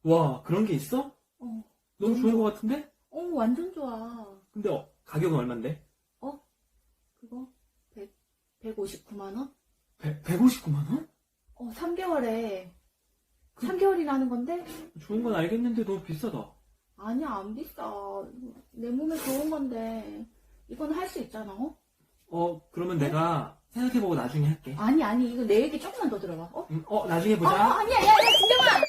와, 그런 게 있어? 어, 너무 좋은 것 같은데? 완전 좋아. 근데 가격은 얼만데? 어? 그거? 159만 원? 159만 원? 3개월에. 그- 3개월이나 하는 건데? 좋은 건 알겠는데 너무 비싸다. 아니야, 안 비싸. 내 몸에 좋은 건데. 이건 할 수 있잖아, 어? 그러면 내가 생각해보고 나중에 할게. 아니, 이거 내 얘기 조금만 더 들어봐, 어? 나중에 보자. 아니야, 야, 진경아!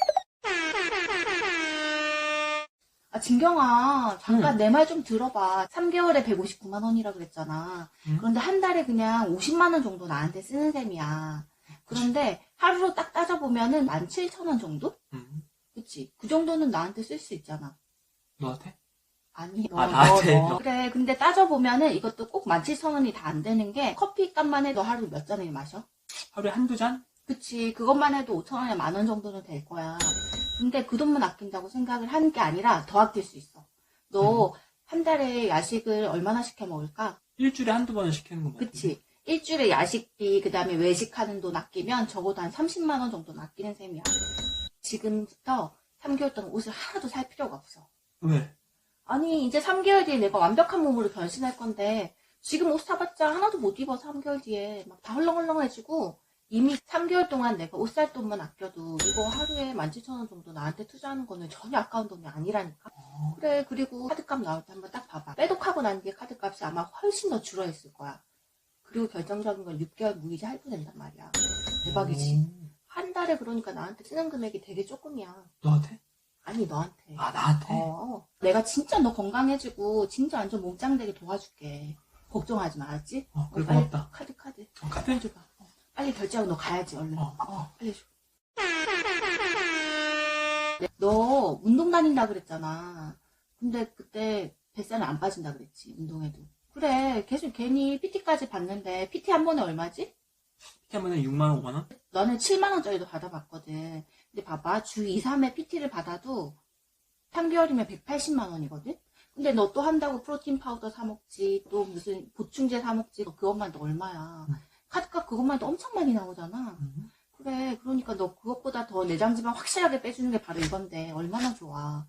진경아, 잠깐 내 말 좀 들어봐. 3개월에 159만 원이라 그랬잖아. 응? 그런데 한 달에 그냥 50만 원 정도 나한테 쓰는 셈이야. 그런데 하루로 딱 따져보면은 17,000원 정도? 응. 그치? 그 정도는 나한테 쓸 수 있잖아. 너한테? 아니, 나한테. 그래, 근데 따져보면은 이것도 꼭 17,000원이 다 안 되는 게 커피 값만 해도 하루 몇 잔을 마셔? 하루에 한두 잔? 그치. 그것만 해도 5,000원에 10,000원 정도는 될 거야. 근데 그 돈만 아낀다고 생각을 하는 게 아니라 더 아낄 수 있어. 너 한 달에 야식을 얼마나 시켜 먹을까? 일주일에 한두 번은 시키는 건 맞지? 그치. 일주일에 야식비, 그 다음에 외식하는 돈 아끼면 적어도 한 30만 원 정도는 아끼는 셈이야. 지금부터 3개월 동안 옷을 하나도 살 필요가 없어. 왜? 아니, 이제 3개월 뒤에 내가 완벽한 몸으로 변신할 건데, 지금 옷 사봤자 하나도 못 입어, 3개월 뒤에. 막 다 헐렁헐렁해지고, 이미 3개월 동안 내가 옷 살 돈만 아껴도 이거 하루에 17,000원 정도 나한테 투자하는 거는 전혀 아까운 돈이 아니라니까. 그래, 그리고 카드값 나올 때 한번 딱 봐봐. 빼독하고 난 뒤에 카드값이 아마 훨씬 더 줄어있을 거야. 그리고 결정적인 건 6개월 무이자 할부된단 말이야. 대박이지. 한 달에 그러니까 나한테 쓰는 금액이 되게 조금이야. 너한테? 아니, 너한테. 나한테? 내가 진짜 너 건강해지고 진짜 완전 몸짱되게 도와줄게. 걱정하지 마, 알았지? 그래, 빨리 고맙다. 카드. 카드? 해줘봐. 빨리 결제하고 너 가야지, 얼른. 빨리 줘. 너 운동 다닌다 그랬잖아. 근데 그때 뱃살은 안 빠진다 그랬지, 운동해도. 그래, 계속 괜히 PT까지 받는데, PT 한 번에 얼마지? PT 하면은 6만 원, 5만 원? 너는 7만원짜리도 받아봤거든. 근데 봐봐, 주 2, 3회 PT를 받아도 3개월이면 180만원이거든? 근데 너 또 한다고 프로틴 파우더 사먹지, 또 무슨 보충제 사먹지, 그것만 도 얼마야. 카드값 그것만 해도 엄청 많이 나오잖아. 그래, 그러니까 너 그것보다 더 내장 지방 확실하게 빼주는 게 바로 이건데 얼마나 좋아.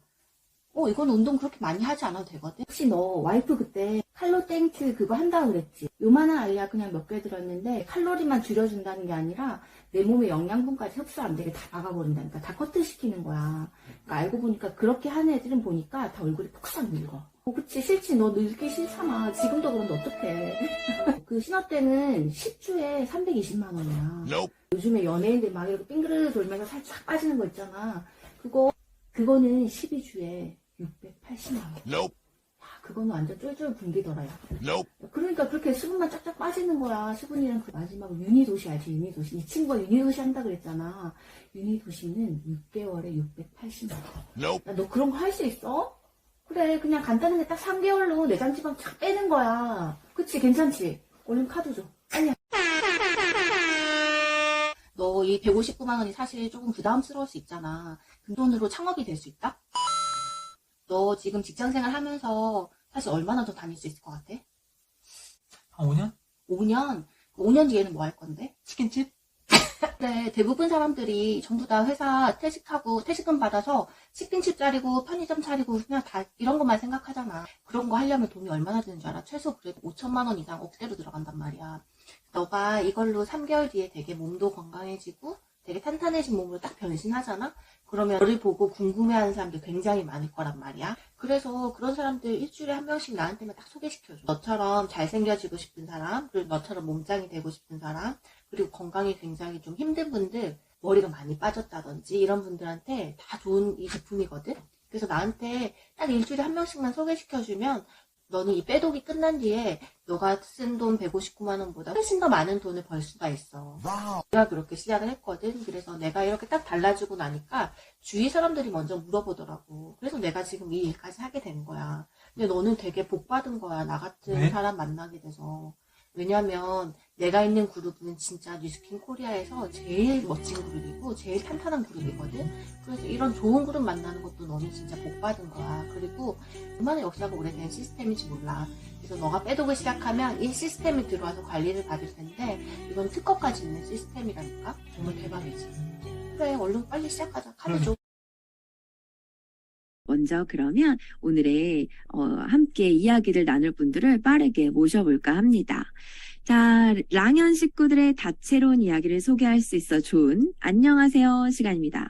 이건 운동 그렇게 많이 하지 않아도 되거든. 혹시 너 와이프 그때 칼로 땡큐 그거 한다고 그랬지? 요만한 알약 그냥 몇 개 들었는데 칼로리만 줄여준다는 게 아니라 내 몸에 영양분까지 흡수 안 되게 다 막아버린다니까. 다 커트시키는 거야. 그러니까 알고 보니까 그렇게 하는 애들은 보니까 다 얼굴이 푹싹 늙어. 그치, 싫지. 너 늙기 싫잖아. 지금도 그런데 어떡해. 그 신혼 때는 10주에 320만 원이야. 요즘에 연예인들 막 이렇게 빙그르르 돌면서 살짝 빠지는 거 있잖아. 그거는 12주에 680만 원. 야, 그거는 완전 쫄쫄 굶기더라. 야. 그러니까 그렇게 수분만 쫙쫙 빠지는 거야. 수분이랑 그 마지막 유니도시 알지? 유니도시. 이 친구가 유니도시 한다 그랬잖아. 유니도시는 6개월에 680만 원. 야, 너 그런 거 할 수 있어? 그래, 그냥 간단하게 딱 3개월로 내장 지방 쫙 빼는 거야. 그치, 괜찮지? 얼른 카드 줘. 빨리. 너 이 159만 원이 사실 조금 부담스러울 수 있잖아. 그 돈으로 창업이 될 수 있다? 너 지금 직장생활 하면서 사실 얼마나 더 다닐 수 있을 것 같아? 한 5년? 5년? 5년 뒤에는 뭐 할 건데? 치킨집? 그래, 대부분 사람들이 전부 다 회사 퇴직하고 퇴직금 받아서 치킨집 차리고 편의점 차리고 그냥 다 이런 것만 생각하잖아. 그런 거 하려면 돈이 얼마나 드는 줄 알아? 최소 그래도 5천만 원 이상 억대로 들어간단 말이야. 너가 이걸로 3개월 뒤에 되게 몸도 건강해지고 되게 탄탄해진 몸으로 딱 변신하잖아? 그러면 너를 보고 궁금해하는 사람들 굉장히 많을 거란 말이야. 그래서 그런 사람들 일주일에 한 명씩 나한테만 딱 소개시켜줘. 너처럼 잘생겨지고 싶은 사람, 그리고 너처럼 몸짱이 되고 싶은 사람, 그리고 건강이 굉장히 좀 힘든 분들, 머리가 많이 빠졌다든지 이런 분들한테 다 좋은 이 제품이거든. 그래서 나한테 딱 일주일에 한 명씩만 소개시켜주면 너는 이 빼독이 끝난 뒤에 너가 쓴 돈 159만 원보다 훨씬 더 많은 돈을 벌 수가 있어. 내가 그렇게 시작을 했거든. 그래서 내가 이렇게 딱 달라지고 나니까 주위 사람들이 먼저 물어보더라고. 그래서 내가 지금 이 일까지 하게 된 거야. 근데 너는 되게 복 받은 거야. 나 같은 왜? 사람 만나게 돼서. 왜냐면 내가 있는 그룹은 진짜 뉴스킨 코리아에서 제일 멋진 그룹이고 제일 탄탄한 그룹이거든. 그래서 이런 좋은 그룹 만나는 것도 너는 진짜 복 받은 거야. 그리고 얼마나 역사가 오래된 시스템인지 몰라. 그래서 너가 빼독을 시작하면 이 시스템에 들어와서 관리를 받을 텐데 이건 특허까지 있는 시스템이라니까. 정말 대박이지. 그래, 얼른 빨리 시작하자. 카드 줘. 먼저 그러면 오늘의 함께 이야기를 나눌 분들을 빠르게 모셔볼까 합니다. 자, 랑연 식구들의 다채로운 이야기를 소개할 수 있어 좋은 안녕하세요 시간입니다.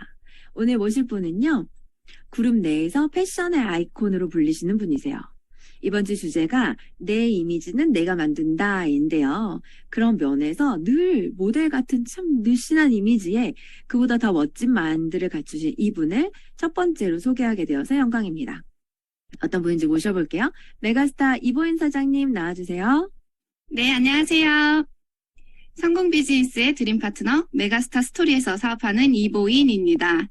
오늘 모실 분은요. 그룹 내에서 패션의 아이콘으로 불리시는 분이세요. 이번 주 주제가 내 이미지는 내가 만든다인데요. 그런 면에서 늘 모델 같은 참 늘씬한 이미지에 그보다 더 멋진 마인드를 갖추신 이분을 첫 번째로 소개하게 되어서 영광입니다. 어떤 분인지 모셔볼게요. 메가스타 이보인 사장님 나와주세요. 네, 안녕하세요. 성공 비즈니스의 드림 파트너 메가스타 스토리에서 사업하는 이보인입니다.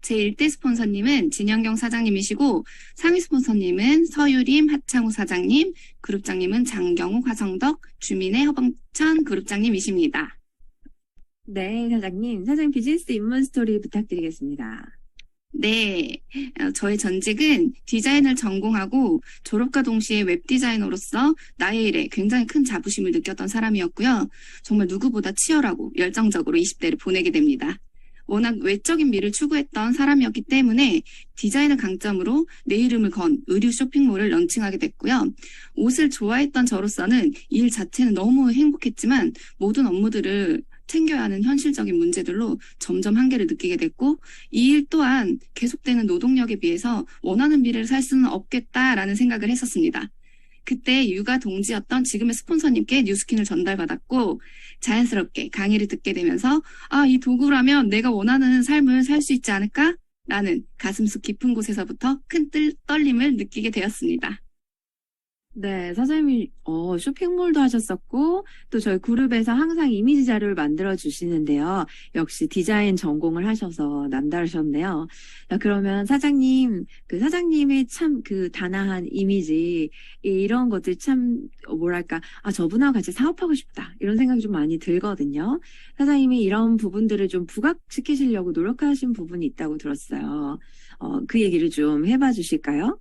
제 1대 스폰서님은 진영경 사장님이시고 상위 스폰서님은 서유림, 하창우 사장님, 그룹장님은 장경욱, 화성덕, 주민의 허범천 그룹장님이십니다. 네, 사장님 비즈니스 입문 스토리 부탁드리겠습니다. 네, 저의 전직은 디자인을 전공하고 졸업과 동시에 웹디자이너로서 나의 일에 굉장히 큰 자부심을 느꼈던 사람이었고요. 정말 누구보다 치열하고 열정적으로 20대를 보내게 됩니다. 워낙 외적인 미를 추구했던 사람이었기 때문에 디자인을 강점으로 내 이름을 건 의류 쇼핑몰을 런칭하게 됐고요. 옷을 좋아했던 저로서는 이 일 자체는 너무 행복했지만 모든 업무들을 챙겨야 하는 현실적인 문제들로 점점 한계를 느끼게 됐고 이 일 또한 계속되는 노동력에 비해서 원하는 미래를 살 수는 없겠다라는 생각을 했었습니다. 그때 육아 동지였던 지금의 스폰서님께 뉴스킨을 전달받았고 자연스럽게 강의를 듣게 되면서 이 도구라면 내가 원하는 삶을 살 수 있지 않을까? 라는 가슴속 깊은 곳에서부터 큰 떨림을 느끼게 되었습니다. 네, 사장님이 쇼핑몰도 하셨었고 또 저희 그룹에서 항상 이미지 자료를 만들어 주시는데요. 역시 디자인 전공을 하셔서 남다르셨네요. 자, 그러면 사장님의 참 그 단아한 이미지 이런 것들 참 뭐랄까 저분하고 같이 사업하고 싶다 이런 생각이 좀 많이 들거든요. 사장님이 이런 부분들을 좀 부각시키시려고 노력하신 부분이 있다고 들었어요. 그 얘기를 좀 해봐 주실까요?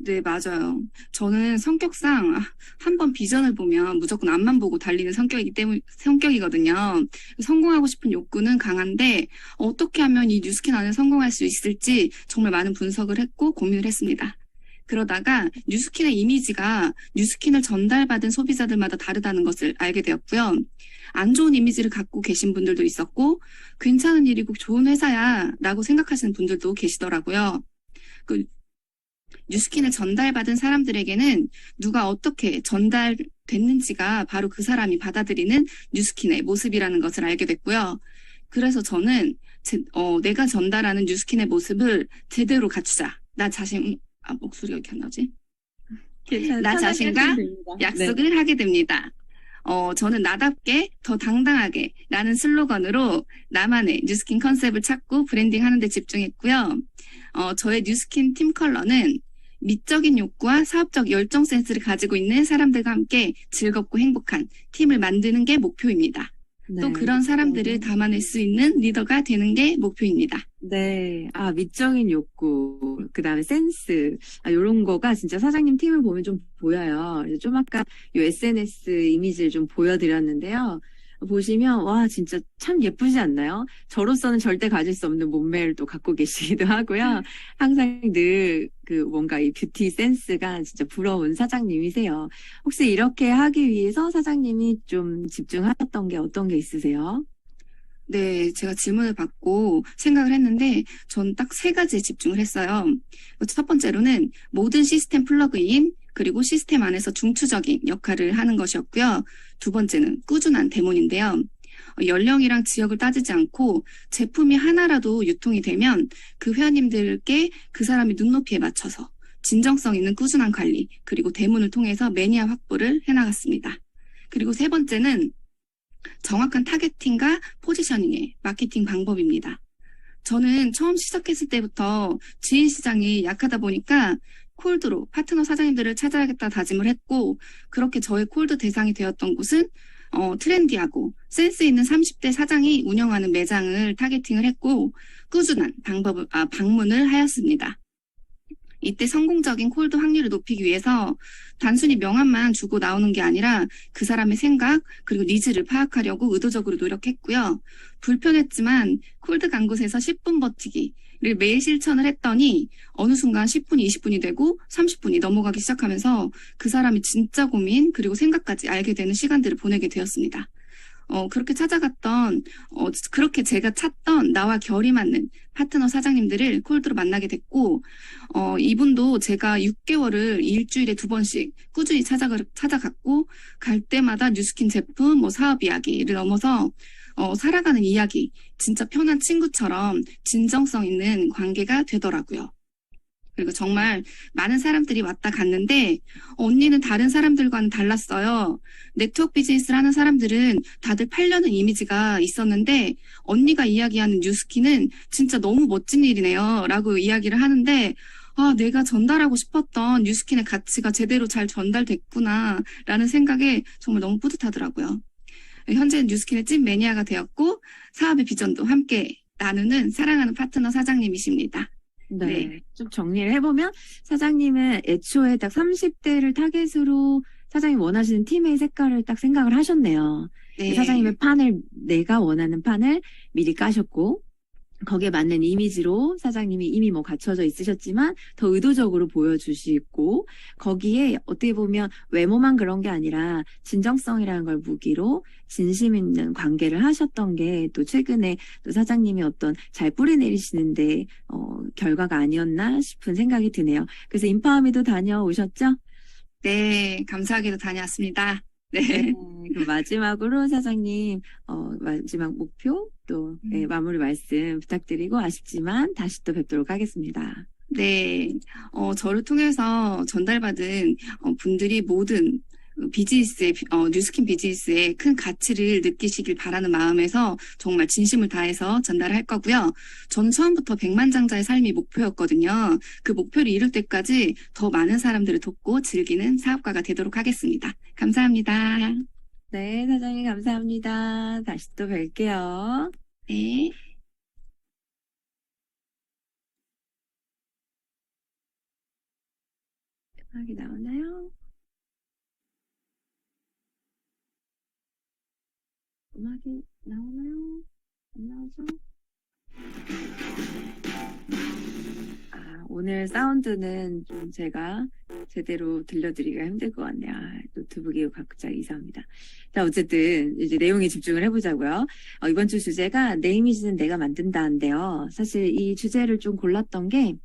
네, 맞아요. 저는 성격상 한번 비전을 보면 무조건 앞만 보고 달리는 성격이거든요. 성공하고 싶은 욕구는 강한데 어떻게 하면 이 뉴스킨 안에 성공할 수 있을지 정말 많은 분석을 했고 고민을 했습니다. 그러다가 뉴스킨의 이미지가 뉴스킨을 전달받은 소비자들마다 다르다는 것을 알게 되었고요. 안 좋은 이미지를 갖고 계신 분들도 있었고 괜찮은 일이고 좋은 회사야 라고 생각하시는 분들도 계시더라고요. 뉴스킨을 전달받은 사람들에게는 누가 어떻게 전달됐는지가 바로 그 사람이 받아들이는 뉴스킨의 모습이라는 것을 알게 됐고요. 그래서 저는 내가 전달하는 뉴스킨의 모습을 제대로 갖추자. 나 자신, 목소리가 이렇게 안 나오지? 나 자신과 약속을 하게 됩니다. 저는 나답게 더 당당하게 라는 슬로건으로 나만의 뉴스킨 컨셉을 찾고 브랜딩하는 데 집중했고요. 저의 뉴스킨 팀 컬러는 미적인 욕구와 사업적 열정 센스를 가지고 있는 사람들과 함께 즐겁고 행복한 팀을 만드는 게 목표입니다. 네. 또 그런 사람들을 담아낼 수 있는 리더가 되는 게 목표입니다. 네. 미적인 욕구, 그 다음에 센스, 요런 거가 진짜 사장님 팀을 보면 좀 보여요. 좀 아까 요 SNS 이미지를 좀 보여드렸는데요. 보시면, 와, 진짜 참 예쁘지 않나요? 저로서는 절대 가질 수 없는 몸매를 또 갖고 계시기도 하고요. 항상 늘 뭔가 이 뷰티 센스가 진짜 부러운 사장님이세요. 혹시 이렇게 하기 위해서 사장님이 좀 집중하셨던 게 어떤 게 있으세요? 네, 제가 질문을 받고 생각을 했는데 전 딱 3가지에 집중을 했어요. 첫 번째로는 모든 시스템 플러그인 그리고 시스템 안에서 중추적인 역할을 하는 것이었고요. 두 번째는 꾸준한 데모인데요. 연령이랑 지역을 따지지 않고 제품이 하나라도 유통이 되면 그 회원님들께 그 사람이 눈높이에 맞춰서 진정성 있는 꾸준한 관리 그리고 대문을 통해서 매니아 확보를 해나갔습니다. 그리고 세 번째는 정확한 타겟팅과 포지셔닝의 마케팅 방법입니다. 저는 처음 시작했을 때부터 지인 시장이 약하다 보니까 콜드로 파트너 사장님들을 찾아야겠다 다짐을 했고 그렇게 저의 콜드 대상이 되었던 곳은 트렌디하고 센스 있는 30대 사장이 운영하는 매장을 타겟팅을 했고 꾸준한 방문을 하였습니다. 이때 성공적인 콜드 확률을 높이기 위해서 단순히 명함만 주고 나오는 게 아니라 그 사람의 생각 그리고 니즈를 파악하려고 의도적으로 노력했고요. 불편했지만 콜드 간 곳에서 10분 버티기를 매일 실천을 했더니 어느 순간 10분이 20분이 되고 30분이 넘어가기 시작하면서 그 사람이 진짜 고민 그리고 생각까지 알게 되는 시간들을 보내게 되었습니다. 그렇게 찾아갔던, 그렇게 제가 찾던 나와 결이 맞는 파트너 사장님들을 콜드로 만나게 됐고, 이분도 제가 6개월을 일주일에 2번씩 꾸준히 찾아갔고, 갈 때마다 뉴스킨 제품, 사업 이야기를 넘어서, 살아가는 이야기, 진짜 편한 친구처럼 진정성 있는 관계가 되더라고요. 그리고 정말 많은 사람들이 왔다 갔는데 언니는 다른 사람들과는 달랐어요. 네트워크 비즈니스를 하는 사람들은 다들 팔려는 이미지가 있었는데 언니가 이야기하는 뉴스킨은 진짜 너무 멋진 일이네요 라고 이야기를 하는데 내가 전달하고 싶었던 뉴스킨의 가치가 제대로 잘 전달됐구나 라는 생각에 정말 너무 뿌듯하더라고요. 현재는 뉴스킨의 찐 매니아가 되었고 사업의 비전도 함께 나누는 사랑하는 파트너 사장님이십니다. 네. 좀 정리를 해보면 사장님은 애초에 딱 30대를 타겟으로 사장님 원하시는 팀의 색깔을 딱 생각을 하셨네요. 네. 사장님의 판을 내가 원하는 판을 미리 까셨고 거기에 맞는 이미지로 사장님이 이미 갖춰져 있으셨지만 더 의도적으로 보여주시고 거기에 어떻게 보면 외모만 그런 게 아니라 진정성이라는 걸 무기로 진심 있는 관계를 하셨던 게 또 최근에 또 사장님이 어떤 잘 뿌리내리시는데 결과가 아니었나 싶은 생각이 드네요. 그래서 인파워미도 다녀오셨죠? 네, 감사하게도 다녀왔습니다. 네. 네, 그럼 마지막으로 사장님 마지막 목표 또 마무리 말씀 부탁드리고 아쉽지만 다시 또 뵙도록 하겠습니다. 네, 저를 통해서 전달받은 분들이 모든 비즈니스의 뉴스킨 비즈니스의 큰 가치를 느끼시길 바라는 마음에서 정말 진심을 다해서 전달할 거고요. 저는 처음부터 백만장자의 삶이 목표였거든요. 그 목표를 이룰 때까지 더 많은 사람들을 돕고 즐기는 사업가가 되도록 하겠습니다. 감사합니다. 네, 사장님 감사합니다. 다시 또 뵐게요. 네. 음악이 나오나요? 음악이 나오나요? 안 나오죠? 오늘 사운드는 좀 제가 제대로 들려드리기가 힘들 것 같네요. 노트북이 각자 이상합니다. 자, 어쨌든 이제 내용에 집중을 해보자고요. 이번 주 주제가 내 이미지는 내가 만든다인데요. 사실 이 주제를 좀 골랐던 게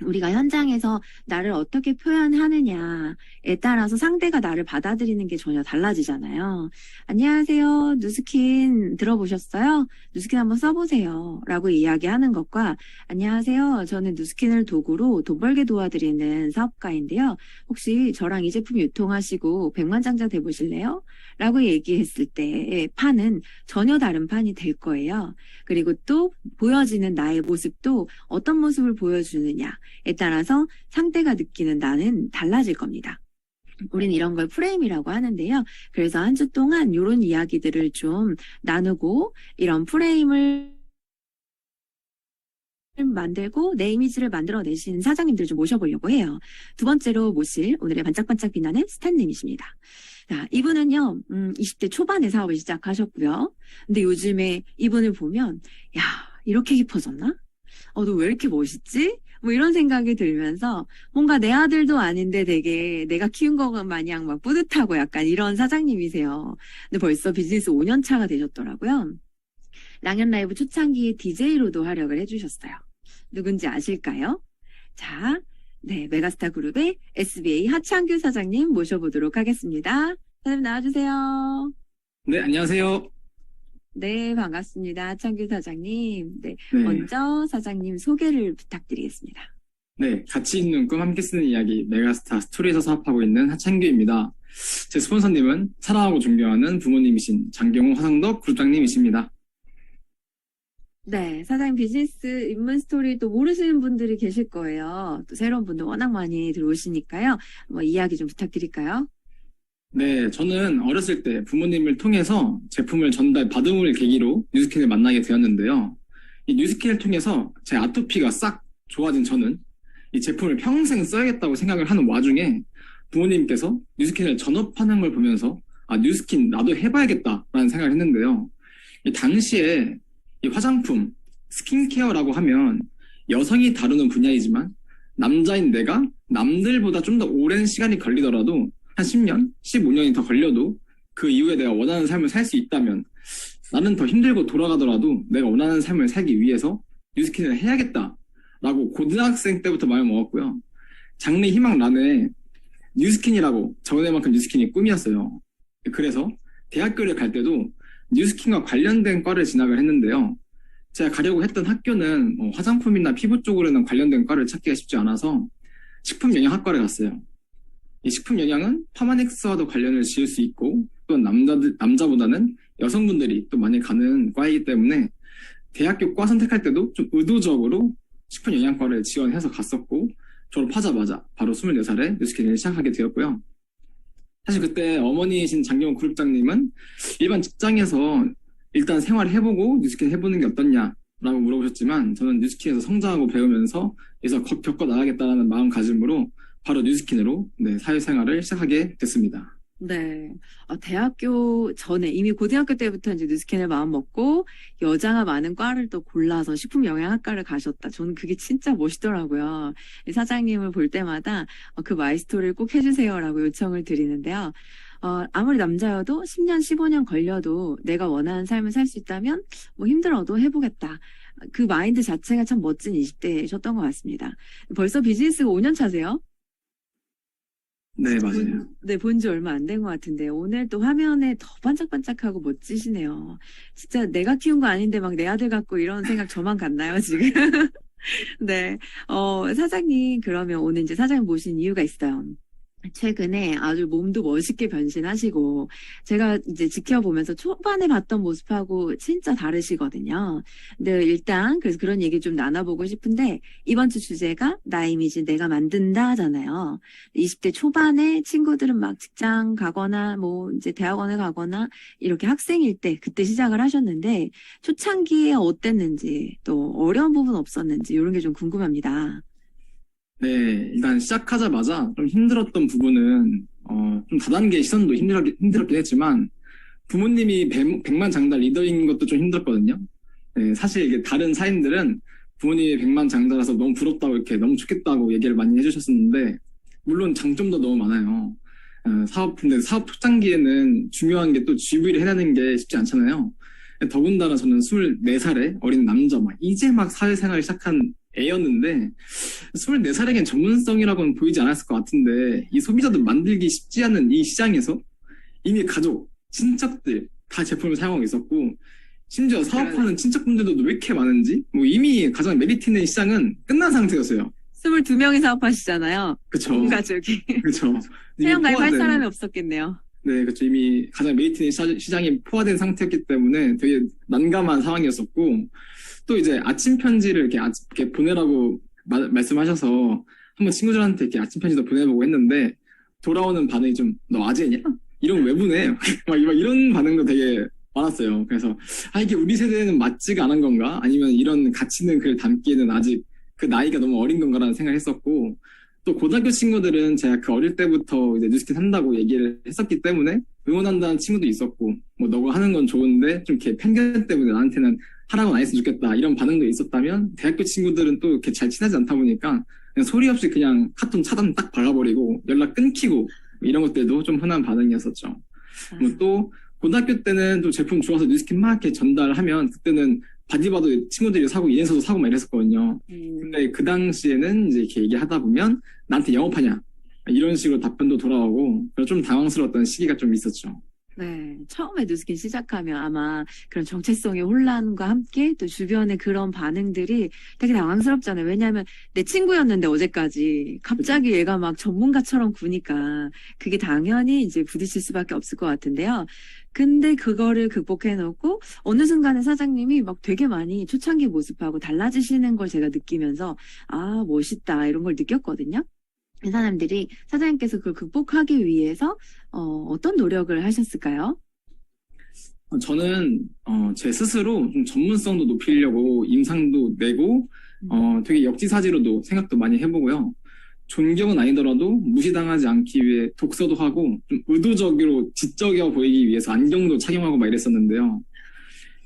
우리가 현장에서 나를 어떻게 표현하느냐에 따라서 상대가 나를 받아들이는 게 전혀 달라지잖아요. 안녕하세요. 뉴스킨 들어보셨어요? 뉴스킨 한번 써보세요. 라고 이야기하는 것과 안녕하세요. 저는 뉴스킨을 도구로 돈 벌게 도와드리는 사업가인데요. 혹시 저랑 이 제품 유통하시고 백만장자 돼보실래요? 라고 얘기했을 때의 판은 전혀 다른 판이 될 거예요. 그리고 또 보여지는 나의 모습도 어떤 모습을 보여주느냐에 따라서 상대가 느끼는 나는 달라질 겁니다. 우리는 이런 걸 프레임이라고 하는데요. 그래서 한 주 동안 이런 이야기들을 좀 나누고 이런 프레임을 만들고 내 이미지를 만들어내신 사장님들 좀 모셔보려고 해요. 두 번째로 모실 오늘의 반짝반짝 빛나는 스탄님이십니다. 자, 이분은요, 20대 초반에 사업을 시작하셨고요. 근데 요즘에 이분을 보면, 야, 이렇게 깊어졌나? 너 왜 이렇게 멋있지? 뭐 이런 생각이 들면서 뭔가 내 아들도 아닌데 되게 내가 키운 것 마냥 막 뿌듯하고 약간 이런 사장님이세요. 근데 벌써 비즈니스 5년 차가 되셨더라고요. 랑연 라이브 초창기에 DJ로도 활약을 해주셨어요. 누군지 아실까요? 자, 네, 메가스타 그룹의 SBA 하창규 사장님 모셔보도록 하겠습니다. 사장님 나와주세요. 네, 안녕하세요. 네, 반갑습니다. 하창규 사장님. 네, 네. 먼저 사장님 소개를 부탁드리겠습니다. 네, 가치 있는 꿈 함께 쓰는 이야기 메가스타 스토리에서 사업하고 있는 하창규입니다. 제 스폰서님은 사랑하고 존경하는 부모님이신 장경호 화상덕 그룹장님이십니다. 네, 사장님 비즈니스 입문 스토리 또 모르시는 분들이 계실 거예요. 또 새로운 분들 워낙 많이 들어오시니까요. 이야기 좀 부탁드릴까요? 네, 저는 어렸을 때 부모님을 통해서 제품을 받음을 계기로 뉴스킨을 만나게 되었는데요. 이 뉴스킨을 통해서 제 아토피가 싹 좋아진 저는 이 제품을 평생 써야겠다고 생각을 하는 와중에 부모님께서 뉴스킨을 전업하는 걸 보면서 아, 뉴스킨 나도 해봐야겠다라는 생각을 했는데요. 이 당시에 이 화장품, 스킨케어라고 하면 여성이 다루는 분야이지만 남자인 내가 남들보다 좀 더 오랜 시간이 걸리더라도 한 10년, 15년이 더 걸려도 그 이후에 내가 원하는 삶을 살 수 있다면 나는 더 힘들고 돌아가더라도 내가 원하는 삶을 살기 위해서 뉴스킨을 해야겠다라고 고등학생 때부터 마음을 먹었고요. 장래 희망란에 뉴스킨이라고 적어낼 만큼 뉴스킨이 꿈이었어요. 그래서 대학교를 갈 때도 뉴스킨과 관련된 과를 진학을 했는데요. 제가 가려고 했던 학교는 화장품이나 피부 쪽으로는 관련된 과를 찾기가 쉽지 않아서 식품영양학과를 갔어요. 이 식품영양은 파마닉스와도 관련을 지을 수 있고 또 남자보다는 여성분들이 또 많이 가는 과이기 때문에 대학교 과 선택할 때도 좀 의도적으로 식품영양과를 지원해서 갔었고 졸업하자마자 바로 24살에 뉴스킨을 시작하게 되었고요. 사실 그때 어머니이신 장경호 그룹장님은 일반 직장에서 일단 생활해보고 뉴스킨 해보는 게 어떻냐라고 물어보셨지만 저는 뉴스킨에서 성장하고 배우면서 여기서 겪어나가겠다는 마음가짐으로 바로 뉴스킨으로 사회생활을 시작하게 됐습니다. 네. 대학교 전에 이미 고등학교 때부터 이제 뉴스킨을 마음 먹고 여자가 많은 과를 또 골라서 식품영양학과를 가셨다. 저는 그게 진짜 멋있더라고요. 이 사장님을 볼 때마다 그 마이스토리를 꼭 해주세요라고 요청을 드리는데요. 아무리 남자여도 10년, 15년 걸려도 내가 원하는 삶을 살 수 있다면 뭐 힘들어도 해보겠다. 그 마인드 자체가 참 멋진 20대셨던 것 같습니다. 벌써 비즈니스가 5년 차세요? 네, 맞아요. 네, 본 지 얼마 안 된 것 같은데 오늘 또 화면에 더 반짝반짝하고 멋지시네요. 진짜 내가 키운 거 아닌데 막 내 아들 같고 이런 생각 저만 같나요, 지금? 네. 사장님, 그러면 오늘 이제 사장님 모신 이유가 있어요. 최근에 아주 몸도 멋있게 변신하시고 제가 이제 지켜보면서 초반에 봤던 모습하고 진짜 다르시거든요. 근데 일단 그래서 그런 얘기 좀 나눠보고 싶은데 이번 주 주제가 나 이미지 내가 만든다잖아요. 20대 초반에 친구들은 막 직장 가거나 뭐 이제 대학원을 가거나 이렇게 학생일 때 그때 시작을 하셨는데 초창기에 어땠는지 또 어려운 부분 없었는지 이런 게 좀 궁금합니다. 네, 일단 시작하자마자 좀 힘들었던 부분은 좀 다단계 시선도 힘들었긴 했지만 부모님이 백만장자 리더인 것도 좀 힘들었거든요. 네, 사실 이게 다른 사인들은 부모님이 백만장자라서 너무 부럽다고 이렇게 너무 좋겠다고 얘기를 많이 해주셨었는데 물론 장점도 너무 많아요. 근데 사업 초창기에는 중요한 게 또 GV를 해내는 게 쉽지 않잖아요. 더군다나 저는 24살에 어린 남자 이제 막 사회생활을 시작한 애였는데 24살에겐 전문성이라고는 보이지 않았을 것 같은데 이 소비자들 만들기 쉽지 않은 이 시장에서 이미 가족, 친척들 다 제품을 사용하고 있었고 심지어 사업하는 친척분들도 왜 이렇게 많은지 이미 가장 메리트 있는 시장은 끝난 상태였어요. 22명이 사업하시잖아요. 그쵸. 온 가족이. 그쵸. 회원가입할 사람이 없었겠네요. 네, 그렇죠. 이미 가장 메리트 있는 시장이 포화된 상태였기 때문에 되게 난감한 상황이었었고 또 이제 아침 편지를 이렇게 보내라고 말씀하셔서 한번 친구들한테 이렇게 아침 편지도 보내보고 했는데 돌아오는 반응이 좀 너 아재냐? 이런 거 왜 보내? 막 이런 반응도 되게 많았어요. 그래서 이게 우리 세대는 맞지가 않은 건가? 아니면 이런 가치 있는 글을 담기에는 아직 그 나이가 너무 어린 건가라는 생각을 했었고 또 고등학교 친구들은 제가 그 어릴 때부터 이제 뉴스킨 한다고 얘기를 했었기 때문에 응원한다는 친구도 있었고 너가 하는 건 좋은데 좀 이렇게 편견 때문에 나한테는 하라고는 안 했으면 좋겠다 이런 반응도 있었다면 대학교 친구들은 또 이렇게 잘 친하지 않다 보니까 그냥 소리 없이 그냥 카톡 차단 딱 박아버리고 연락 끊기고 이런 것들도 좀 흔한 반응이었었죠. 또 고등학교 때는 또 제품 좋아서 뉴스킨 막 이렇게 전달하면 그때는 바디바도 친구들이 사고 인해서도 사고 막 이랬었거든요. 근데 그 당시에는 이제 이렇게 얘기하다 보면 나한테 영업하냐 이런 식으로 답변도 돌아오고 좀 당황스러웠던 시기가 좀 있었죠. 네, 처음에 뉴스킨 시작하면 아마 그런 정체성의 혼란과 함께 또 주변의 그런 반응들이 되게 당황스럽잖아요. 왜냐하면 내 친구였는데 어제까지 갑자기 얘가 막 전문가처럼 구니까 그게 당연히 이제 부딪힐 수밖에 없을 것 같은데요. 근데 그거를 극복해놓고 어느 순간에 사장님이 막 되게 많이 초창기 모습하고 달라지시는 걸 제가 느끼면서 아, 멋있다 이런 걸 느꼈거든요. 이 사람들이 사장님께서 그걸 극복하기 위해서 어떤 노력을 하셨을까요? 저는 제 스스로 좀 전문성도 높이려고 임상도 내고 되게 역지사지로도 생각도 많이 해보고요. 존경은 아니더라도 무시당하지 않기 위해 독서도 하고 좀 의도적으로 지적이어 보이기 위해서 안경도 착용하고 막 이랬었는데요.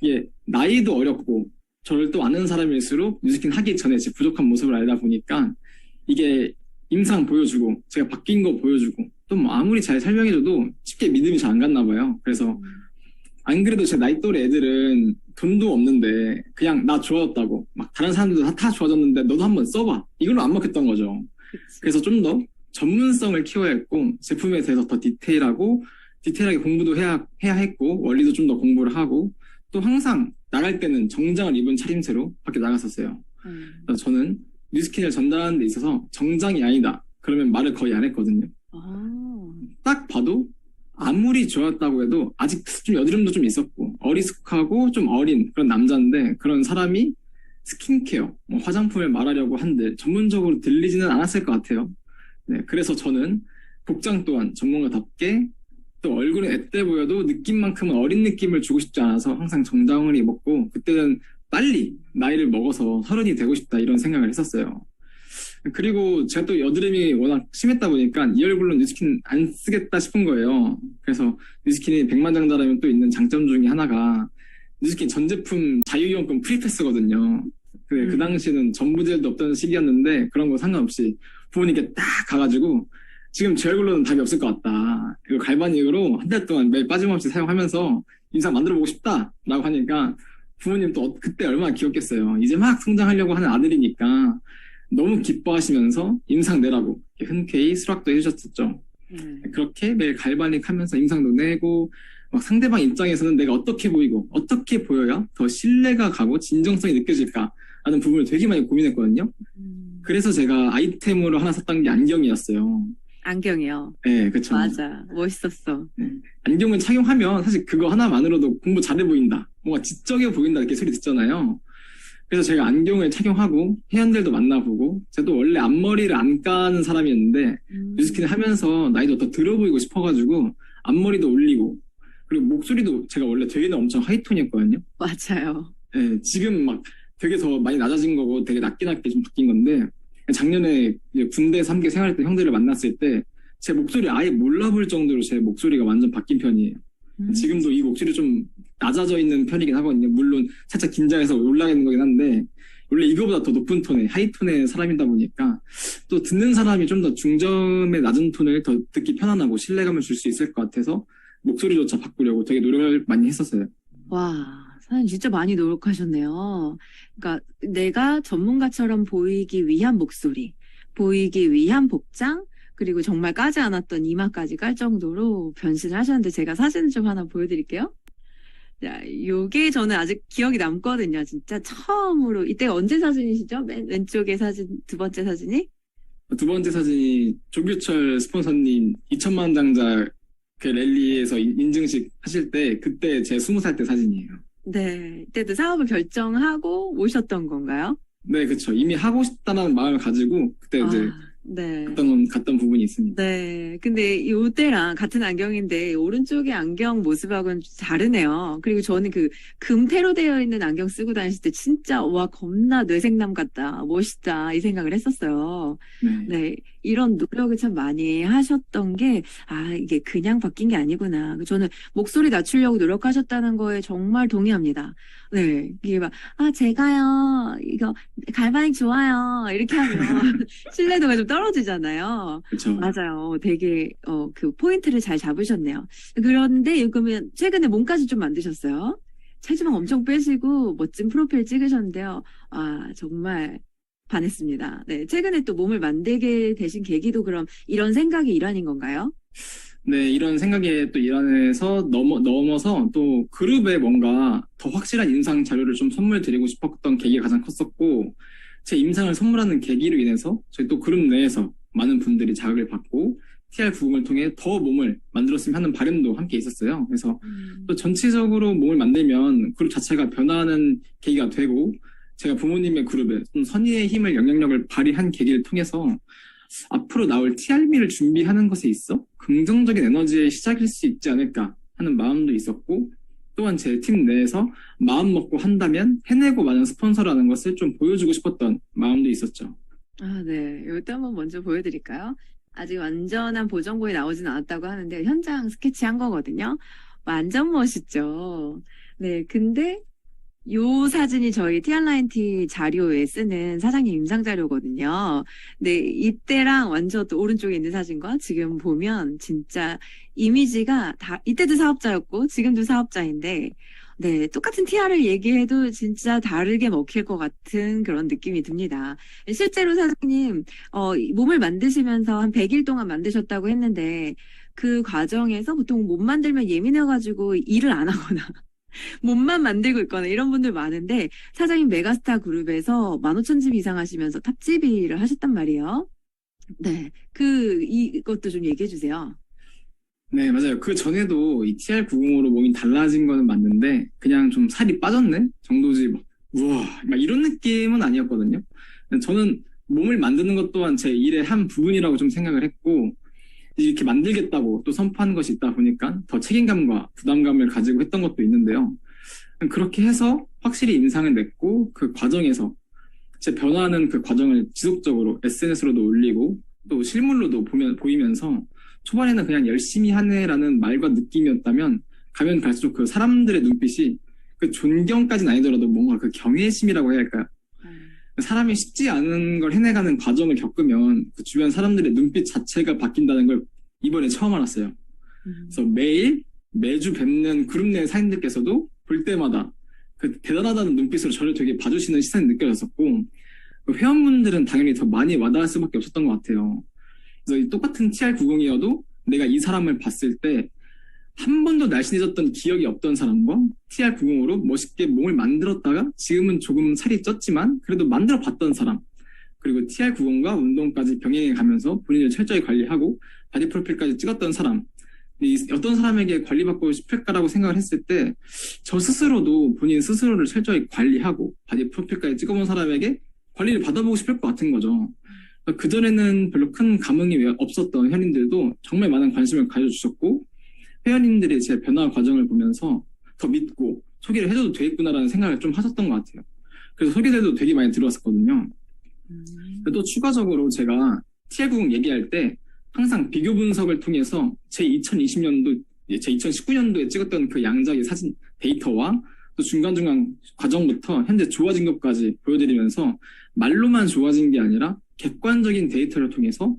이게 나이도 어렸고 저를 또 아는 사람일수록 뉴스킨 하기 전에 제 부족한 모습을 알다 보니까 이게 임상 보여주고 제가 바뀐 거 보여주고 또 뭐 아무리 잘 설명해줘도 쉽게 믿음이 잘 안 갔나 봐요. 그래서 안 그래도 제 나이 또래 애들은 돈도 없는데 그냥 나 좋아졌다고 막 다른 사람들도 다 좋아졌는데 너도 한번 써봐 이걸로 안 먹혔던 거죠. 그래서 좀 더 전문성을 키워야 했고 제품에 대해서 더 디테일하게 공부도 해야 했고 원리도 좀 더 공부를 하고 또 항상 나갈 때는 정장을 입은 차림새로 밖에 나갔었어요. 그래서 저는 뉴스킨을 전달하는 데 있어서 정장이 아니다 그러면 말을 거의 안 했거든요. 딱 봐도 아무리 좋았다고 해도 아직 좀 여드름도 좀 있었고 어리숙하고 좀 어린 그런 남자인데 그런 사람이 스킨케어, 뭐 화장품을 말하려고 한들 전문적으로 들리지는 않았을 것 같아요. 네, 그래서 저는 복장 또한 전문가답게 또 얼굴은 앳돼 보여도 느낌만큼은 어린 느낌을 주고 싶지 않아서 항상 정장을 입었고 그때는 빨리 나이를 먹어서 30이 되고 싶다 이런 생각을 했었어요. 그리고 제가 또 여드름이 워낙 심했다 보니까 이 얼굴로 뉴스킨 안 쓰겠다 싶은 거예요. 그래서 뉴스킨이 백만장자라면 또 있는 장점 중에 하나가 뉴스킨 전 제품 자유이용권 프리패스거든요. 그 당시에는 전부제도 없던 시기였는데 그런 거 상관없이 부모님께 딱 가가지고 지금 제 얼굴로는 답이 없을 것 같다. 이거 갈바닉으로 한 달 동안 매일 빠짐없이 사용하면서 인상 만들어보고 싶다라고 하니까 부모님 또 그때 얼마나 귀엽겠어요. 이제 막 성장하려고 하는 아들이니까 너무 기뻐하시면서 임상 내라고 흔쾌히 수락도 해주셨었죠. 그렇게 매일 갈바닉 하면서 임상도 내고 막 상대방 입장에서는 내가 어떻게 보이고 어떻게 보여야 더 신뢰가 가고 진정성이 느껴질까 하는 부분을 되게 많이 고민했거든요. 그래서 제가 아이템으로 하나 샀던 게 안경이었어요. 안경이요. 네, 그쵸. 맞아. 멋있었어. 네. 안경을 착용하면 사실 그거 하나만으로도 공부 잘해 보인다. 뭔가 지적해 보인다 이렇게 소리 듣잖아요. 그래서 제가 안경을 착용하고 회원들도 만나보고 저도 원래 앞머리를 안 까는 사람이었는데 뉴스킨을 하면서 나이도 더 들어 보이고 싶어가지고 앞머리도 올리고 그리고 목소리도 제가 원래 되게는 엄청 하이톤이었거든요. 맞아요. 네, 지금 막 되게 더 많이 낮아진 거고 되게 낮게 좀 바뀐 건데 작년에 이제 군대 3개 생활했던 형들을 만났을 때 제 목소리 아예 몰라볼 정도로 제 목소리가 완전 바뀐 편이에요. 지금도 이 목소리 좀 낮아져 있는 편이긴 하거든요. 물론 살짝 긴장해서 올라가 있는 거긴 한데 원래 이거보다 더 높은 톤의 하이톤의 사람이다 보니까 또 듣는 사람이 좀 더 중점의 낮은 톤을 더 듣기 편안하고 신뢰감을 줄 수 있을 것 같아서 목소리조차 바꾸려고 되게 노력을 많이 했었어요. 와, 사장님 진짜 많이 노력하셨네요. 그러니까 내가 전문가처럼 보이기 위한 목소리, 보이기 위한 복장, 그리고 정말 까지 않았던 이마까지 깔 정도로 변신을 하셨는데 제가 사진을 좀 하나 보여드릴게요. 자, 요게 저는 아직 기억이 남거든요. 진짜 처음으로. 이때가 언제 사진이시죠? 맨 왼쪽에 사진, 두 번째 사진이? 두 번째 사진이 조규철 스폰서님 2천만 장자 그 랠리에서 인증식 하실 때 그때 제 20살 때 사진이에요. 네. 이때도 사업을 결정하고 오셨던 건가요? 네, 그렇죠. 이미 하고 싶다는 마음을 가지고 그때 이제 네. 갔던 부분이 있습니다. 네. 근데 이때랑 같은 안경인데 오른쪽의 안경 모습하고는 다르네요. 그리고 저는 그 금테로 되어 있는 안경 쓰고 다니실 때 진짜 와 겁나 뇌생남 같다. 멋있다. 이 생각을 했었어요. 네. 이런 노력을 참 많이 하셨던 게 이게 그냥 바뀐 게 아니구나. 저는 목소리 낮추려고 노력하셨다는 거에 정말 동의합니다. 네. 이게 막 제가요. 이거 갈바닉 좋아요. 이렇게 하면 신뢰도가 좀 떨어지잖아요. 그렇죠. 맞아요. 되게 그 포인트를 잘 잡으셨네요. 그런데 그러면 최근에 몸까지 좀 만드셨어요. 체지방 엄청 빼시고 멋진 프로필 찍으셨는데요. 정말 반했습니다. 네, 최근에 또 몸을 만들게 되신 계기도 그럼 이런 생각이 일환인 건가요? 네, 이런 생각에 또 일환에서 넘어서 또 그룹에 뭔가 더 확실한 임상 자료를 좀 선물 드리고 싶었던 계기가 가장 컸었고 제 임상을 선물하는 계기로 인해서 저희 또 그룹 내에서 많은 분들이 자극을 받고 TR 부흥을 통해 더 몸을 만들었으면 하는 바람도 함께 있었어요. 그래서 또 전체적으로 몸을 만들면 그룹 자체가 변화하는 계기가 되고 제가 부모님의 그룹에 좀 선의의 힘을 영향력을 발휘한 계기를 통해서 앞으로 나올 TRM를 준비하는 것에 있어 긍정적인 에너지의 시작일 수 있지 않을까 하는 마음도 있었고 또한 제 팀 내에서 마음 먹고 한다면 해내고 마는 스폰서라는 것을 좀 보여주고 싶었던 마음도 있었죠. 아, 네. 이것도 한번 먼저 보여드릴까요? 아직 완전한 보정본이 나오진 않았다고 하는데 현장 스케치한 거거든요. 완전 멋있죠. 네, 근데 요 사진이 저희 T-ONLINE-T 자료에 쓰는 사장님 임상 자료거든요. 네, 이때랑 완전 또 오른쪽에 있는 사진과 지금 보면 진짜 이미지가 다 이때도 사업자였고 지금도 사업자인데 네, 똑같은 TR을 얘기해도 진짜 다르게 먹힐 것 같은 그런 느낌이 듭니다. 실제로 사장님, 이 몸을 만드시면서 한 100일 동안 만드셨다고 했는데 그 과정에서 보통 몸 만들면 예민해가지고 일을 안 하거나 몸만 만들고 있거나 이런 분들 많은데 사장님 메가스타 그룹에서 15,000집 이상 하시면서 탑지비를 하셨단 말이에요. 네, 이것도 좀 얘기해 주세요. 네, 맞아요. 그 전에도 이 TR90으로 몸이 달라진 거는 맞는데 그냥 좀 살이 빠졌네 정도지 막 우와 막 이런 느낌은 아니었거든요. 저는 몸을 만드는 것 또한 제 일의 한 부분이라고 좀 생각을 했고 이렇게 만들겠다고 또 선포한 것이 있다 보니까 더 책임감과 부담감을 가지고 했던 것도 있는데요. 그렇게 해서 확실히 인상을 냈고 그 과정에서 제 변화하는 그 과정을 지속적으로 SNS로도 올리고 또 실물로도 보이면서 초반에는 그냥 열심히 하네라는 말과 느낌이었다면 가면 갈수록 그 사람들의 눈빛이 그 존경까지는 아니더라도 뭔가 그 경외심이라고 해야 할까요? 사람이 쉽지 않은 걸 해내가는 과정을 겪으면 그 주변 사람들의 눈빛 자체가 바뀐다는 걸 이번에 처음 알았어요. 그래서 매주 뵙는 그룹 내 사인들께서도 볼 때마다 그 대단하다는 눈빛으로 저를 되게 봐주시는 시선이 느껴졌었고 그 회원분들은 당연히 더 많이 와닿을 수밖에 없었던 것 같아요. 그래서 이 똑같은 TR90이어도 내가 이 사람을 봤을 때 한 번도 날씬해졌던 기억이 없던 사람과 TR90으로 멋있게 몸을 만들었다가 지금은 조금 살이 쪘지만 그래도 만들어 봤던 사람 그리고 TR90과 운동까지 병행해 가면서 본인을 철저히 관리하고 바디 프로필까지 찍었던 사람 어떤 사람에게 관리받고 싶을까라고 생각을 했을 때 저 스스로도 본인 스스로를 철저히 관리하고 바디 프로필까지 찍어본 사람에게 관리를 받아보고 싶을 것 같은 거죠. 그전에는 별로 큰 감흥이 없었던 회원님들도 정말 많은 관심을 가져주셨고 회원님들이 제 변화 과정을 보면서 더 믿고 소개를 해줘도 되겠구나라는 생각을 좀 하셨던 것 같아요. 그래서 소개들도 되게 많이 들어왔었거든요. 또 추가적으로 제가 TR90 얘기할 때 항상 비교 분석을 통해서 제 2020년도, 제 2019년도에 찍었던 그 양자기 사진 데이터와 또 중간중간 과정부터 현재 좋아진 것까지 보여드리면서 말로만 좋아진 게 아니라 객관적인 데이터를 통해서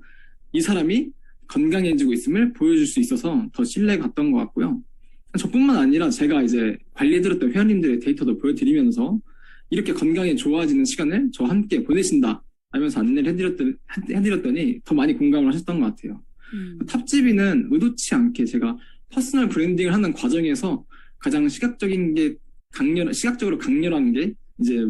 이 사람이 건강해지고 있음을 보여줄 수 있어서 더 신뢰가 갔던 것 같고요. 저뿐만 아니라 제가 이제 관리해드렸던 회원님들의 데이터도 보여드리면서 이렇게 건강이 좋아지는 시간을 저와 함께 보내신다 하면서 안내를 해드렸더니 더 많이 공감을 하셨던 것 같아요. 탑지비는 의도치 않게 제가 퍼스널 브랜딩을 하는 과정에서 가장 시각적으로 강렬한 게 이제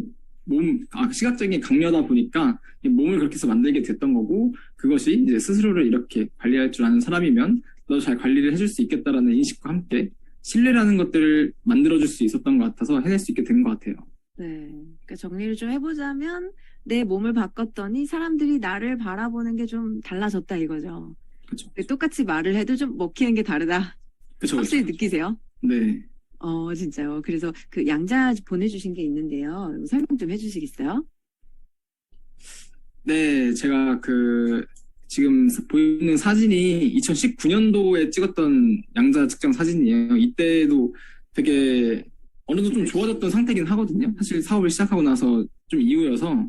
시각적인 강렬하다 보니까 몸을 그렇게 해서 만들게 됐던 거고 그것이 이제 스스로를 이렇게 관리할 줄 아는 사람이면 너도 잘 관리를 해줄 수 있겠다라는 인식과 함께 신뢰라는 것들을 만들어줄 수 있었던 것 같아서 해낼 수 있게 된 것 같아요. 네. 그러니까 정리를 좀 해보자면 내 몸을 바꿨더니 사람들이 나를 바라보는 게 좀 달라졌다 이거죠. 그렇죠. 똑같이 말을 해도 좀 먹히는 게 다르다. 그렇죠. 확실히 느끼세요? 네. 진짜요. 그래서 그 양자 보내주신 게 있는데요. 설명 좀 해주시겠어요? 네, 제가 지금 보이는 사진이 2019년도에 찍었던 양자 측정 사진이에요. 이때도 되게 어느 정도 좀 좋아졌던 상태이긴 하거든요. 사실 사업을 시작하고 나서 좀 이후여서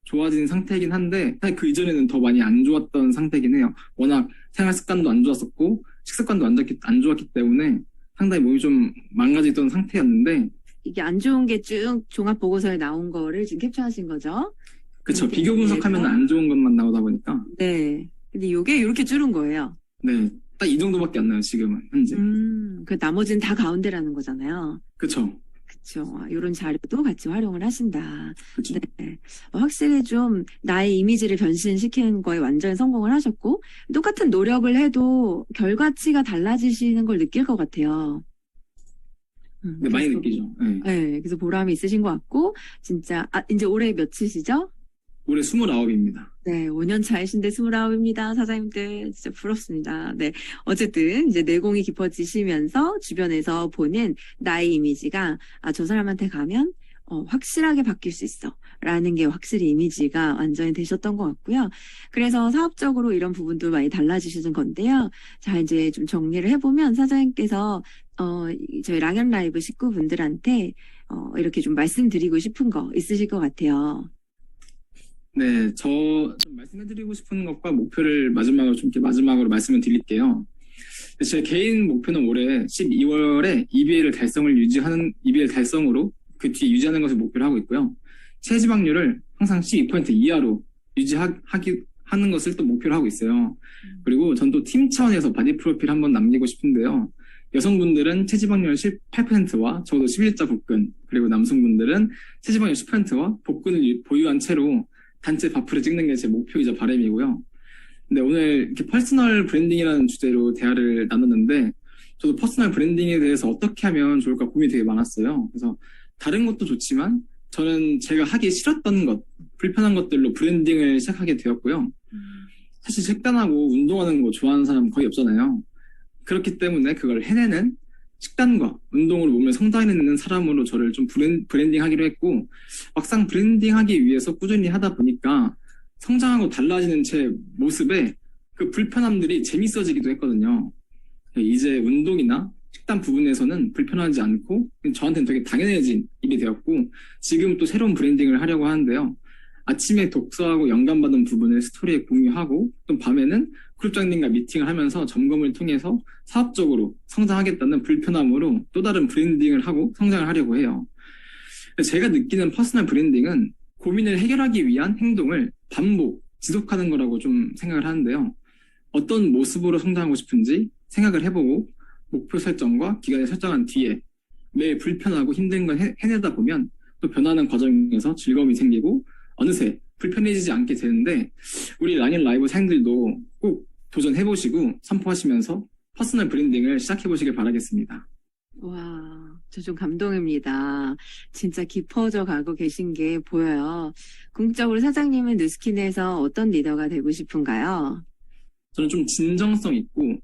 좋아진 상태이긴 한데 사실 그 이전에는 더 많이 안 좋았던 상태이긴 해요. 워낙 생활 습관도 안 좋았었고 식습관도 안 좋았기 때문에 상당히 몸이 좀 망가지던 상태였는데 이게 안 좋은 게 쭉 종합 보고서에 나온 거를 지금 캡처하신 거죠? 그쵸. 비교 분석하면 안 좋은 것만 나오다 보니까. 네. 근데 이게 이렇게 줄은 거예요. 네. 딱 이 정도밖에 안 나요, 지금은, 현재. 그 나머지는 다 가운데라는 거잖아요. 그쵸. 그쵸. 이런 자료도 같이 활용을 하신다. 그쵸. 네. 확실히 좀 나의 이미지를 변신시키는 거에 완전히 성공을 하셨고, 똑같은 노력을 해도 결과치가 달라지시는 걸 느낄 것 같아요. 네, 많이 느끼죠. 네. 네. 그래서 보람이 있으신 것 같고, 진짜, 이제 올해 몇이시죠? 올해 29입니다. 네, 5년 차이신데 29입니다. 사장님들 진짜 부럽습니다. 네, 어쨌든 이제 내공이 깊어지시면서 주변에서 보는 나의 이미지가 저 사람한테 가면 확실하게 바뀔 수 있어 라는 게 확실히 이미지가 완전히 되셨던 것 같고요. 그래서 사업적으로 이런 부분도 많이 달라지시는 건데요. 자, 이제 좀 정리를 해보면 사장님께서 저희 랑연 라이브 식구분들한테 이렇게 좀 말씀드리고 싶은 거 있으실 것 같아요. 네, 저 좀 말씀해드리고 싶은 것과 목표를 마지막으로 말씀을 드릴게요. 제 개인 목표는 올해 12월에 EBA를 EBA 달성으로 그 뒤에 유지하는 것을 목표로 하고 있고요. 체지방률을 항상 12% 이하로 하는 것을 또 목표로 하고 있어요. 그리고 전 또 팀 차원에서 바디 프로필 한번 남기고 싶은데요. 여성분들은 체지방률 18%와 적어도 11자 복근, 그리고 남성분들은 체지방률 10%와 복근을 보유한 채로 단체 바프를 찍는 게 제 목표이자 바람이고요. 근데 오늘 이렇게 퍼스널 브랜딩이라는 주제로 대화를 나눴는데 저도 퍼스널 브랜딩에 대해서 어떻게 하면 좋을까 고민이 되게 많았어요. 그래서 다른 것도 좋지만 저는 제가 하기 싫었던 것, 불편한 것들로 브랜딩을 시작하게 되었고요. 사실 식단하고 운동하는 거 좋아하는 사람 거의 없잖아요. 그렇기 때문에 그걸 해내는 식단과 운동으로 몸을 성장해내는 사람으로 저를 좀 브랜딩하기로 했고, 막상 브랜딩하기 위해서 꾸준히 하다 보니까 성장하고 달라지는 제 모습에 그 불편함들이 재밌어지기도 했거든요. 이제 운동이나 식단 부분에서는 불편하지 않고 저한테는 되게 당연해진 일이 되었고, 지금 또 새로운 브랜딩을 하려고 하는데요. 아침에 독서하고 영감받은 부분을 스토리에 공유하고, 또 밤에는 그룹장님과 미팅을 하면서 점검을 통해서 사업적으로 성장하겠다는 불편함으로 또 다른 브랜딩을 하고 성장을 하려고 해요. 제가 느끼는 퍼스널 브랜딩은 고민을 해결하기 위한 행동을 지속하는 거라고 좀 생각을 하는데요. 어떤 모습으로 성장하고 싶은지 생각을 해보고 목표 설정과 기간을 설정한 뒤에 매일 불편하고 힘든 걸 해내다 보면 또 변하는 과정에서 즐거움이 생기고 어느새 불편해지지 않게 되는데, 우리 랑연 라이브 사장님들도 꼭 도전해보시고 선포하시면서 퍼스널 브랜딩을 시작해보시길 바라겠습니다. 와, 저 좀 감동입니다. 진짜 깊어져 가고 계신 게 보여요. 궁극적으로 사장님은 뉴스킨에서 어떤 리더가 되고 싶은가요? 저는 좀 진정성 있고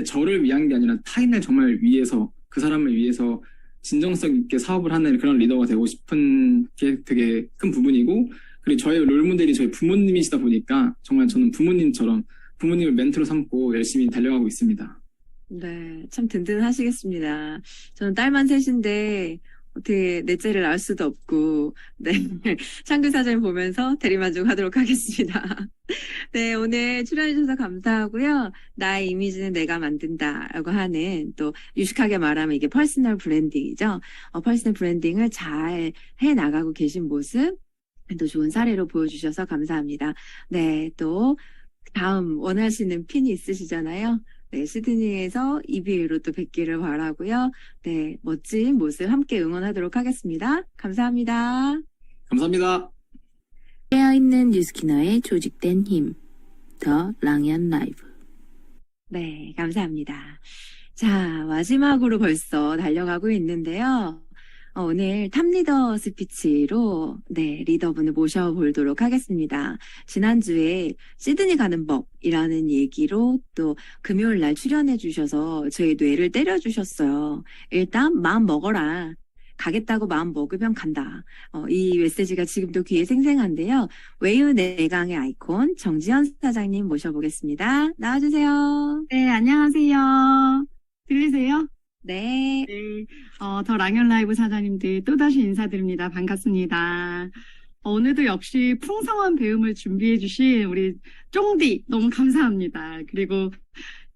저를 위한 게 아니라 타인을 정말 위해서, 그 사람을 위해서 진정성 있게 사업을 하는 그런 리더가 되고 싶은 게 되게 큰 부분이고, 그리고 저의 롤모델이 저희 부모님이시다 보니까 정말 저는 부모님을 멘토로 삼고 열심히 달려가고 있습니다. 네, 참 든든하시겠습니다. 저는 딸만 셋인데 어떻게 넷째를 낳을 수도 없고, 네, 창규 사장님 보면서 대리만족하도록 하겠습니다. 네, 오늘 출연해주셔서 감사하고요. 나의 이미지는 내가 만든다라고 하는, 또 유식하게 말하면 이게 퍼스널 브랜딩이죠. 퍼스널 브랜딩을 잘 해나가고 계신 모습, 또 좋은 사례로 보여주셔서 감사합니다. 네, 또 다음 원하시는 핀이 있으시잖아요. 네, 시드니에서 EBA로 또 뵙기를 바라고요. 네, 멋진 모습 함께 응원하도록 하겠습니다. 감사합니다. 감사합니다. 깨어있는 뉴스키너의 조직된 힘, 더 랑연 라이브. 네, 감사합니다. 자, 마지막으로 벌써 달려가고 있는데요. 오늘 탑리더 스피치로 리더분을 모셔보도록 하겠습니다. 지난주에 시드니 가는 법이라는 얘기로 또 금요일 날 출연해 주셔서 저의 뇌를 때려주셨어요. 일단 마음 먹어라. 가겠다고 마음 먹으면 간다. 이 메시지가 지금도 귀에 생생한데요. 웨유 내강의 아이콘 정지현 사장님 모셔보겠습니다. 나와주세요. 네, 안녕하세요. 들리세요? 네. 네, 더 랑연 라이브 사장님들 또다시 인사드립니다. 반갑습니다. 오늘도 역시 풍성한 배움을 준비해주신 우리 쫑디 너무 감사합니다. 그리고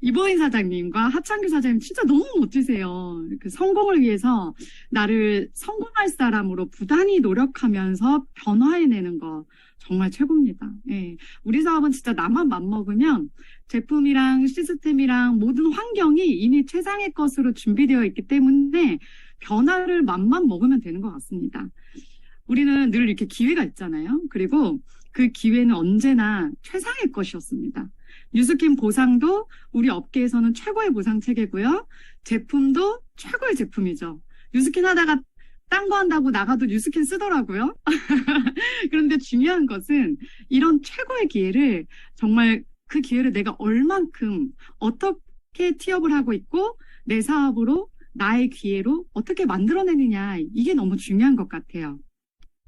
이보인 사장님과 하창규 사장님 진짜 너무 멋지세요. 그 성공을 위해서 나를 성공할 사람으로 부단히 노력하면서 변화해내는 거 정말 최고입니다. 예. 우리 사업은 진짜 나만 맘먹으면 제품이랑 시스템이랑 모든 환경이 이미 최상의 것으로 준비되어 있기 때문에 변화를 맘만 먹으면 되는 것 같습니다. 우리는 늘 이렇게 기회가 있잖아요. 그리고 그 기회는 언제나 최상의 것이었습니다. 뉴스킨 보상도 우리 업계에서는 최고의 보상 체계고요. 제품도 최고의 제품이죠. 뉴스킨 하다가 딴 거 한다고 나가도 뉴스킨 쓰더라고요. 그런데 중요한 것은 이런 최고의 기회를 정말 그 기회를 내가 얼만큼 어떻게 티업을 하고 있고 내 사업으로 나의 기회로 어떻게 만들어내느냐 이게 너무 중요한 것 같아요.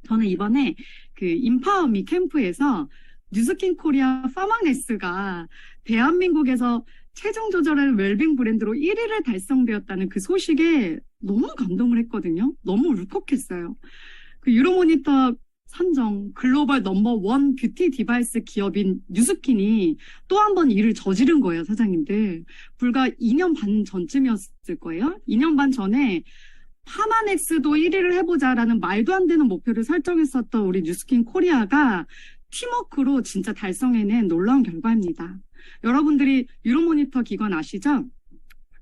저는 이번에 그 인파워미 캠프에서 뉴스킨 코리아 파마넥스가 대한민국에서 체중 조절하는 웰빙 브랜드로 1위를 달성되었다는 그 소식에 너무 감동을 했거든요. 너무 울컥했어요. 그 유로모니터 선정 글로벌 넘버1 뷰티 디바이스 기업인 뉴스킨이 또 한 번 일을 저지른 거예요, 사장님들. 불과 2년 반 전쯤이었을 거예요. 2년 반 전에 파마넥스도 1위를 해보자라는 말도 안 되는 목표를 설정했었던 우리 뉴스킨 코리아가 팀워크로 진짜 달성해낸 놀라운 결과입니다. 여러분들이 유로모니터 기관 아시죠?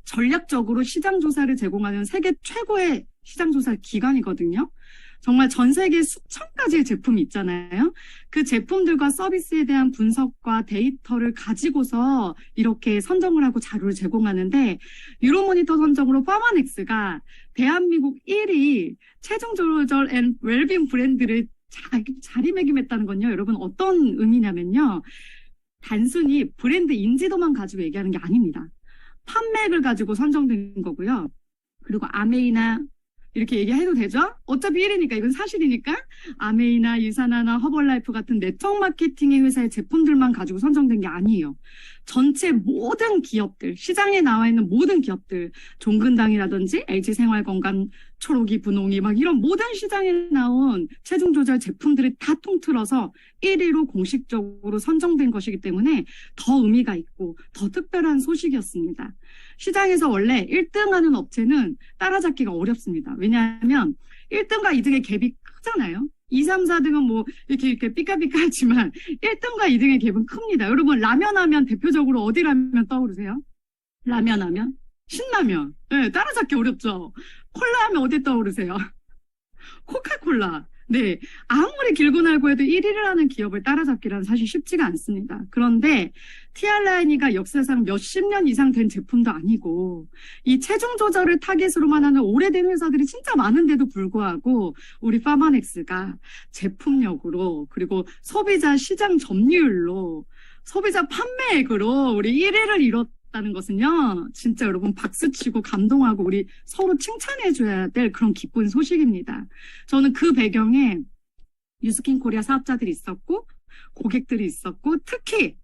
전략적으로 시장조사를 제공하는 세계 최고의 시장조사 기관이거든요. 정말 전 세계 수천 가지의 제품이 있잖아요. 그 제품들과 서비스에 대한 분석과 데이터를 가지고서 이렇게 선정을 하고 자료를 제공하는데 유로모니터 선정으로 파마넥스가 대한민국 1위 체중 조절 앤 웰빙 브랜드를 자리매김했다는 건요. 여러분 어떤 의미냐면요. 단순히 브랜드 인지도만 가지고 얘기하는 게 아닙니다. 판매액을 가지고 선정된 거고요. 그리고 아메이나 이렇게 얘기해도 되죠? 어차피 1위니까 이건 사실이니까 아메이나 유사나나 허벌라이프 같은 네트워크 마케팅의 회사의 제품들만 가지고 선정된 게 아니에요. 전체 모든 기업들, 시장에 나와 있는 모든 기업들, 종근당이라든지 LG생활건강, 초록이, 분홍이 막 이런 모든 시장에 나온 체중 조절 제품들을 다 통틀어서 1위로 공식적으로 선정된 것이기 때문에 더 의미가 있고 더 특별한 소식이었습니다. 시장에서 원래 1등하는 업체는 따라잡기가 어렵습니다. 왜냐하면 1등과 2등의 갭이 크잖아요. 2, 3, 4등은 뭐 이렇게 삐까삐까 하지만 1등과 2등의 갭은 큽니다. 여러분 라면 하면 대표적으로 어디 라면 떠오르세요? 라면 하면? 신라면. 네, 따라잡기 어렵죠. 콜라 하면 어디 떠오르세요? 코카콜라. 네, 아무리 길고 날고 해도 1위를 하는 기업을 따라잡기란 사실 쉽지가 않습니다. 그런데 티알라인이가 역사상 몇십 년 이상 된 제품도 아니고 이 체중 조절을 타겟으로만 하는 오래된 회사들이 진짜 많은데도 불구하고 우리 파마넥스가 제품력으로 그리고 소비자 시장 점유율로 소비자 판매액으로 우리 1위를 이뤘다는 것은요. 진짜 여러분 박수치고 감동하고 우리 서로 칭찬해줘야 될 그런 기쁜 소식입니다. 저는 그 배경에 뉴스킨 코리아 사업자들이 있었고 고객들이 있었고 특히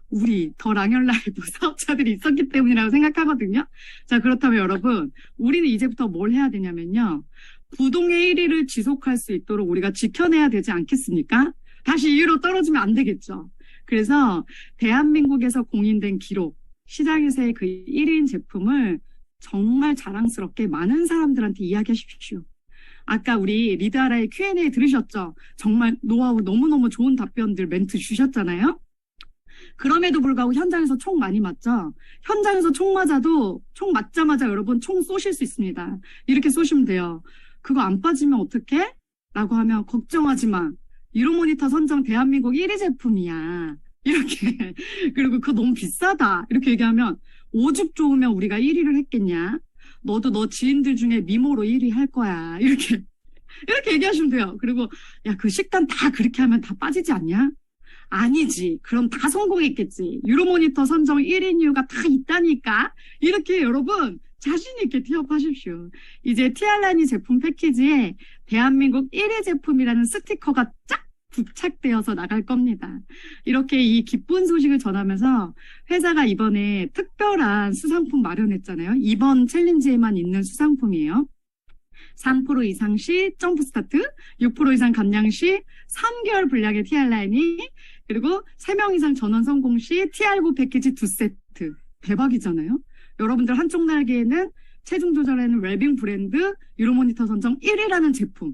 우리 더 랑연 라이브 사업자들이 있었기 때문이라고 생각하거든요. 자, 그렇다면 여러분 우리는 이제부터 뭘 해야 되냐면요. 부동의 1위를 지속할 수 있도록 우리가 지켜내야 되지 않겠습니까? 다시 2위로 떨어지면 안 되겠죠. 그래서 대한민국에서 공인된 기록 시장에서의 그 1위인 제품을 정말 자랑스럽게 많은 사람들한테 이야기하십시오. 아까 우리 리드아라의 Q&A 들으셨죠? 정말 노하우 너무너무 좋은 답변들 멘트 주셨잖아요? 그럼에도 불구하고 현장에서 총 많이 맞죠? 현장에서 총 맞아도 총 맞자마자 여러분 총 쏘실 수 있습니다. 이렇게 쏘시면 돼요. 그거 안 빠지면 어떡해? 라고 하면 걱정하지 마. 유로모니터 선정 대한민국 1위 제품이야. 이렇게. 그리고 그거 너무 비싸다. 이렇게 얘기하면 오죽 좋으면 우리가 1위를 했겠냐. 너도 너 지인들 중에 미모로 1위 할 거야. 이렇게 얘기하시면 돼요. 그리고 야, 그 식단 다 그렇게 하면 다 빠지지 않냐? 아니지. 그럼 다 성공했겠지. 유로모니터 선정 1인 이유가 다 있다니까. 이렇게 여러분 자신 있게 티업하십시오. 이제 티알라니 제품 패키지에 대한민국 1위 제품이라는 스티커가 쫙 부착되어서 나갈 겁니다. 이렇게 이 기쁜 소식을 전하면서 회사가 이번에 특별한 수상품 마련했잖아요. 이번 챌린지에만 있는 수상품이에요. 3% 이상 시 점프스타트, 6% 이상 감량 시 3개월 분량의 티알라인이, 그리고 3명 이상 전원 성공 시 TR9 패키지 2세트. 대박이잖아요. 여러분들 한쪽 날개에는 체중 조절하는 웰빙 브랜드 유로모니터 선정 1위라는 제품.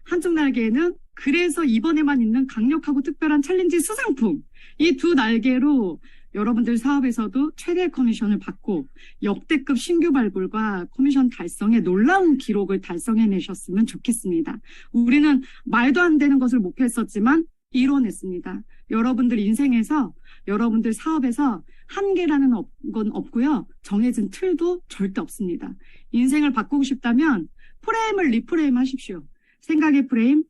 한쪽 날개에는 그래서 이번에만 있는 강력하고 특별한 챌린지 수상품. 이 두 날개로 여러분들 사업에서도 최대 커미션을 받고 역대급 신규 발굴과 커미션 달성의 놀라운 기록을 달성해내셨으면 좋겠습니다. 우리는 말도 안 되는 것을 목표했었지만 이뤄냈습니다. 여러분들 인생에서 여러분들 사업에서 한계라는 건 없고요. 정해진 틀도 절대 없습니다. 인생을 바꾸고 싶다면 프레임을 리프레임 하십시오. 생각의 프레임,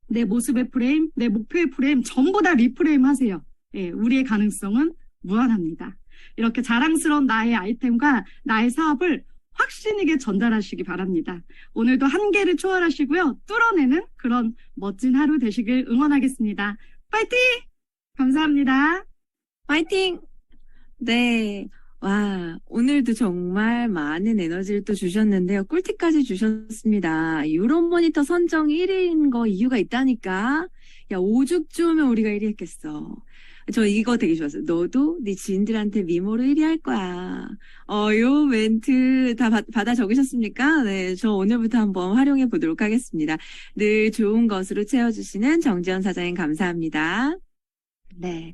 내 모습의 프레임, 내 목표의 프레임 전부 다 리프레임 하세요. 예, 우리의 가능성은 무한합니다. 이렇게 자랑스러운 나의 아이템과 나의 사업을 확신있게 전달하시기 바랍니다. 오늘도 한계를 초월하시고요. 뚫어내는 그런 멋진 하루 되시길 응원하겠습니다. 파이팅! 감사합니다. 파이팅! 네. 와, 오늘도 정말 많은 에너지를 또 주셨는데요. 꿀팁까지 주셨습니다. 유럽 모니터 선정 1위인 거 이유가 있다니까. 야, 오죽주면 우리가 1위 했겠어. 저 이거 되게 좋았어요. 너도 네 지인들한테 미모로 1위 할 거야. 요 멘트 다 받아 적으셨습니까? 네, 저 오늘부터 한번 활용해 보도록 하겠습니다. 늘 좋은 것으로 채워주시는 정지연 사장님 감사합니다. 네.